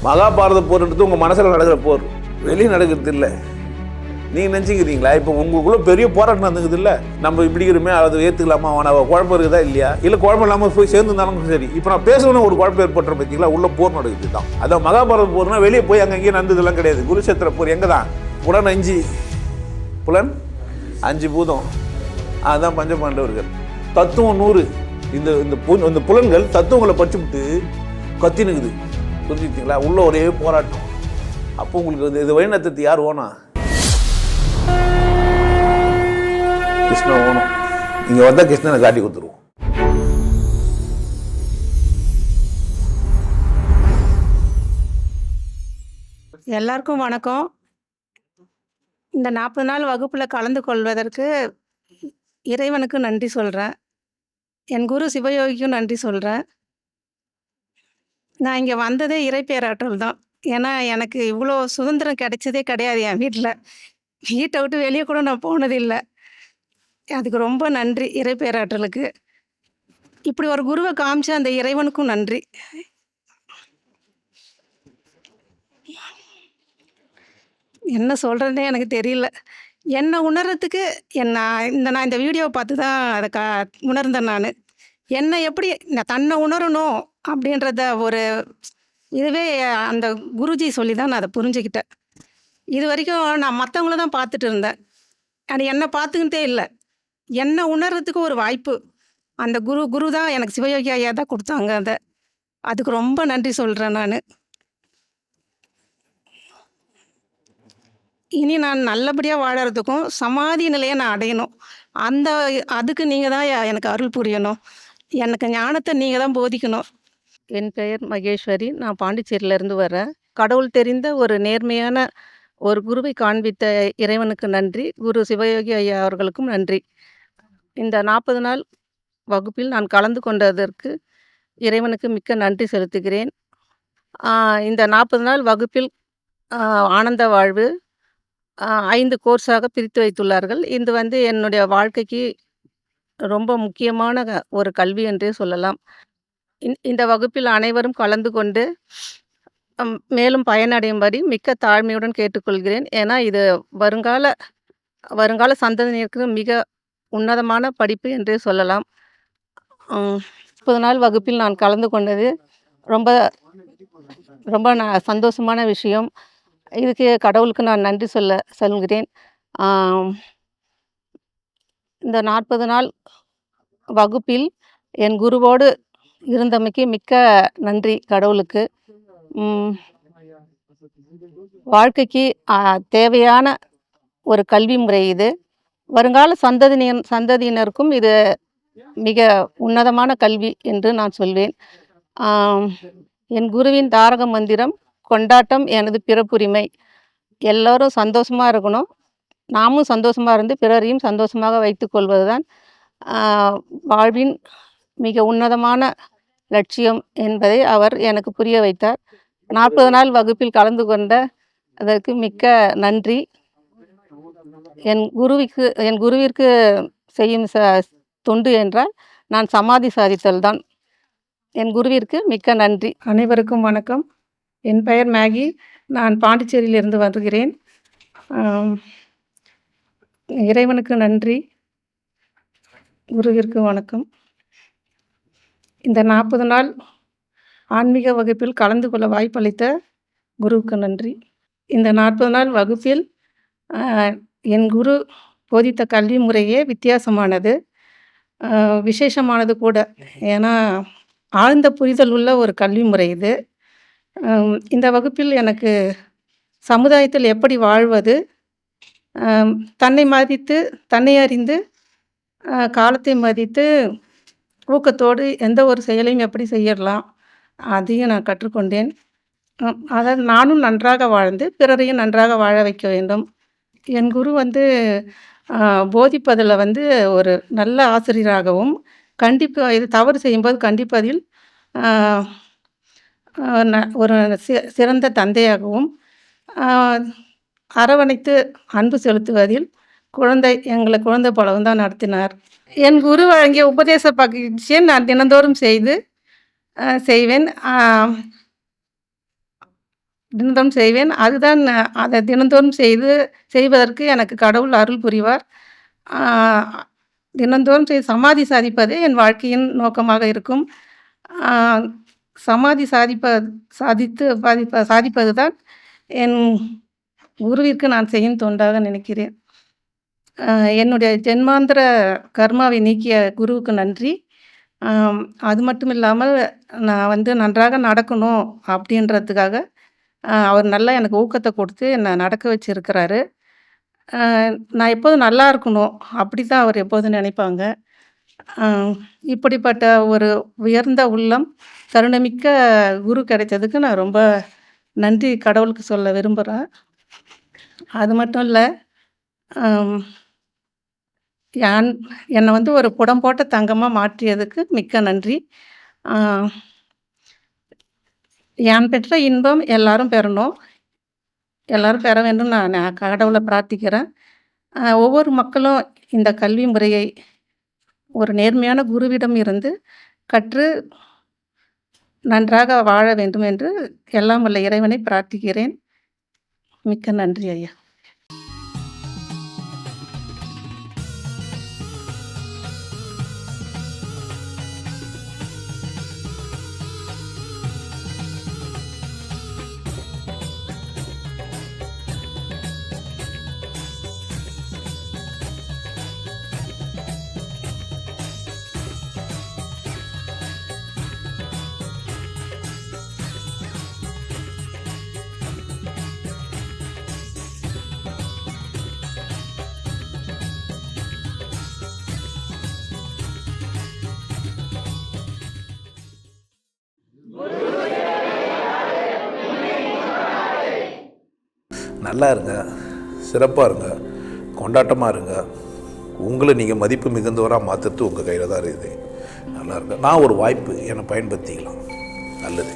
மகாபாரத போர்ன்றது உங்கள் மனசில் நடக்கிற போர், வெளியே நடக்கிறது இல்லை. நீங்கள் நினச்சிக்கிறீங்களா இப்போ உங்களுக்குள்ள பெரிய போராட்டம் நடந்துக்குது இல்லை, நம்ம இப்படிக்கிறோமே அதை ஏற்றுக்கலாமா, அவனை குழப்பம் இருக்குதா இல்லையா, இல்லை குழப்பம் இல்லாமல் போய் சேர்ந்துருந்தாலும் சரி. இப்போ நான் பேசணும்னு ஒரு குழப்பம் ஏற்பட்டுற பார்த்தீங்களா, உள்ள போர் நடக்குது தான். அதான் மகாபாரத போர்னா வெளியே போய் அங்கேயும் நடந்ததெல்லாம் கிடையாது. குருஷேத்திர போர் எங்கே தான், புலன் 5 பூதம், அதுதான் பஞ்சபாண்டவர்கள். தத்துவம் 100. இந்த புலன்கள் தத்துவங்களை படிச்சுவிட்டு கத்தினுக்குது, புரிஞ்சுக்கிட்டீங்களா? உள்ள ஒரே போராட்டம். அப்போ உங்களுக்கு இது வழிநடத்துறது யார் ஓனா? கிருஷ்ணன் ஓணும். இங்கே வந்தால் கிருஷ்ணனை காட்டி கொடுத்துருவோம். எல்லாருக்கும் வணக்கம். இந்த 40 நாள் வகுப்பில் கலந்து கொள்வதற்கு இறைவனுக்கு நன்றி சொல்கிறேன். என் குரு சிவயோகிக்கும் நன்றி சொல்கிறேன். நான் இங்கே வந்ததே இறை பேராற்றல் தான். ஏன்னா எனக்கு இவ்வளோ சுதந்திரம் கிடைச்சதே கிடையாது. என் வீட்டை விட்டு வெளியே கூட நான் போனதில்லை. அதுக்கு ரொம்ப நன்றி இறை பேராற்றலுக்கு. இப்படி ஒரு குருவை காமிச்ச அந்த இறைவனுக்கும் நன்றி. என்ன சொல்கிறேன்னே எனக்கு தெரியல. என்னை உணர்றதுக்கு நான் இந்த வீடியோவை பார்த்து தான் அதை உணர்ந்தேன். நான் என்னை எப்படி தன்னை உணரணும் அப்படின்றத ஒரு இதுவே அந்த குருஜி சொல்லி தான் நான் அதை புரிஞ்சுக்கிட்டேன். இது வரைக்கும் நான் மற்றவங்கள தான் பார்த்துட்டு இருந்தேன். அது என்னை பார்த்துக்கிட்டே இல்லை. என்னை உணர்றதுக்கு ஒரு வாய்ப்பு அந்த குரு தான் எனக்கு சிவயோகி ஐயா தான் கொடுத்தாங்க. அதுக்கு ரொம்ப நன்றி சொல்கிறேன். நான் இனி நான் நல்லபடியாக வாழறதுக்கும் சமாதி நிலையை நான் அடையணும். அதுக்கு நீங்கள் தான் எனக்கு அருள் புரியணும். எனக்கு ஞானத்தை நீங்கள் தான் போதிக்கணும். என் பெயர் மகேஸ்வரி. நான் பாண்டிச்சேரியிலேருந்து வரேன். கடவுள் தெரிந்த ஒரு நேர்மையான ஒரு குருவை காண்பித்த இறைவனுக்கு நன்றி. குரு சிவயோகி ஐயா அவர்களுக்கும் நன்றி. இந்த 40 நாள் வகுப்பில் நான் கலந்து கொண்டதற்கு இறைவனுக்கு மிக்க நன்றி செலுத்துகிறேன். இந்த 40 நாள் வகுப்பில் ஆனந்த வாழ்வு 5 கோர்ஸாக பிரித்து வைத்துள்ளார்கள். இது என்னுடைய வாழ்க்கைக்கு ரொம்ப முக்கியமான ஒரு கல்வி என்றே சொல்லலாம். இந்த வகுப்பில் அனைவரும் கலந்து கொண்டு மேலும் பயனடையும்படி மிக்க தாழ்மையுடன் கேட்டுக்கொள்கிறேன். ஏன்னா இது வருங்கால சந்ததியினருக்கு மிக உன்னதமான படிப்பு என்றே சொல்லலாம். 30 நாள் வகுப்பில் நான் கலந்து கொண்டது ரொம்ப ரொம்ப சந்தோஷமான விஷயம். இதுக்கு கடவுளுக்கு நான் நன்றி சொல்கிறேன். இந்த 40 நாள் வகுப்பில் என் குருவோடு இருந்தமைக்கு மிக்க நன்றி கடவுளுக்கு. வாழ்க்கைக்கு தேவையான ஒரு கல்வி முறை இது. வருங்கால சந்ததியினருக்கும் இது மிக உன்னதமான கல்வி என்று நான் சொல்வேன். என் குருவின் தாரக மந்திரம் கொண்டாட்டம் எனது பிறப்புரிமை. எல்லோரும் சந்தோஷமாக இருக்கணும். நாமும் சந்தோஷமாக இருந்து பிறரையும் சந்தோஷமாக வைத்து கொள்வது தான் வாழ்வின் மிக உன்னதமான லட்சியம் என்பதை அவர் எனக்கு புரிய வைத்தார். 40 நாள் வகுப்பில் கலந்து கொண்ட அதற்கு மிக்க நன்றி. என் குருவிற்கு செய்யும் தொண்டு என்றால் நான் சமாதி சாதித்தல் தான். என் குருவிற்கு மிக்க நன்றி. அனைவருக்கும் வணக்கம். என் பெயர் மேகி. நான் பாண்டிச்சேரியிலிருந்து வருகிறேன். இறைவனுக்கு நன்றி, குருவிற்கு வணக்கம். இந்த 40 நாள் ஆன்மீக வகுப்பில் கலந்து கொள்ள வாய்ப்பளித்த குருவுக்கு நன்றி. இந்த 40 நாள் வகுப்பில் என் குரு போதித்த கல்வி முறையே வித்தியாசமானது, விசேஷமானது கூட. ஏன்னா ஆழ்ந்த புரிதல் உள்ள ஒரு கல்வி முறை இது. இந்த வகுப்பில் எனக்கு சமுதாயத்தில் எப்படி வாழ்வது, தன்னை மதித்து தன்னை அறிந்து காலத்தை மதித்து ஊக்கத்தோடு எந்த ஒரு செயலையும் எப்படி செய்யலாம் அதையும் நான் கற்றுக்கொண்டேன். அதாவது நானும் நன்றாக வாழ்ந்து பிறரையும் நன்றாக வாழ வைக்க வேண்டும். என் குரு போதிப்பதில் ஒரு நல்ல ஆசிரியராகவும், இது தவறு செய்யும்போது கண்டிப்பதில் ஒரு சிறந்த தந்தையாகவும், அரவணைத்து அன்பு செலுத்துவதில் எங்களை குழந்தை போலவும் தான் நடத்தினார். என் குரு வழங்கிய உபதேச பயிற்சியை நான் தினந்தோறும் செய்வேன். தினந்தோறும் செய்வேன். அதுதான் அதை தினந்தோறும் செய்வதற்கு எனக்கு கடவுள் அருள் புரிவார். ஆ தினந்தோறும் சமாதி சாதிப்பதே என் வாழ்க்கையின் நோக்கமாக இருக்கும். ஆ சமாதி சாதிப்பது தான் என் குருவிற்கு நான் செய்யும் தொண்டாக நினைக்கிறேன். என்னுடைய ஜென்மாந்திர கர்மாவை நீக்கிய குருவுக்கு நன்றி. அது மட்டும் இல்லாமல் நான் வந்து நன்றாக நடக்கணும் அப்படின்றதுக்காக அவர் நல்லா எனக்கு ஊக்கத்த கொடுத்து என்ன நடக்க வச்சிருக்கிறாரு. நான் எப்போதும் நல்லா இருக்கணும் அப்படி தான் அவர் எப்போதும் நினைப்பாங்க. அ இப்படிப்பட்ட ஒரு உயர்ந்த உள்ளம், கருணைமிக்க குரு கிடைத்ததுக்கு நான் ரொம்ப நன்றி கடவுளுக்கு சொல்ல விரும்புறேன். அது மட்டும் இல்ல, அம் என்னை வந்து ஒரு புடம் போட்ட தங்கமா மாற்றியதுக்கு மிக்க நன்றி. அ யான் பெற்ற இன்பம் எல்லாரும் பெறணும். எல்லாரும் பெற வேண்டும் நான் கடவுள பிரார்த்திக்கிறேன். ஒவ்வொரு மக்களும் இந்த கல்வி முறையை ஒரு நேர்மையான குருவிடம் இருந்து கற்று நன்றாக வாழ வேண்டும் என்று எல்லாம் வல்ல இறைவனை பிரார்த்திக்கிறேன். மிக்க நன்றி ஐயா. நல்லா இருங்க, சிறப்பாக இருங்க, கொண்டாட்டமாக இருங்க. உங்களை நீங்கள் மதிப்பு மிகுந்தவராக மாற்றுறது உங்கள் கையில் தான் இருக்குது. நல்லா இருங்க. நான் ஒரு வாய்ப்பு என்னை பயன்படுத்திக்கலாம். நல்லது.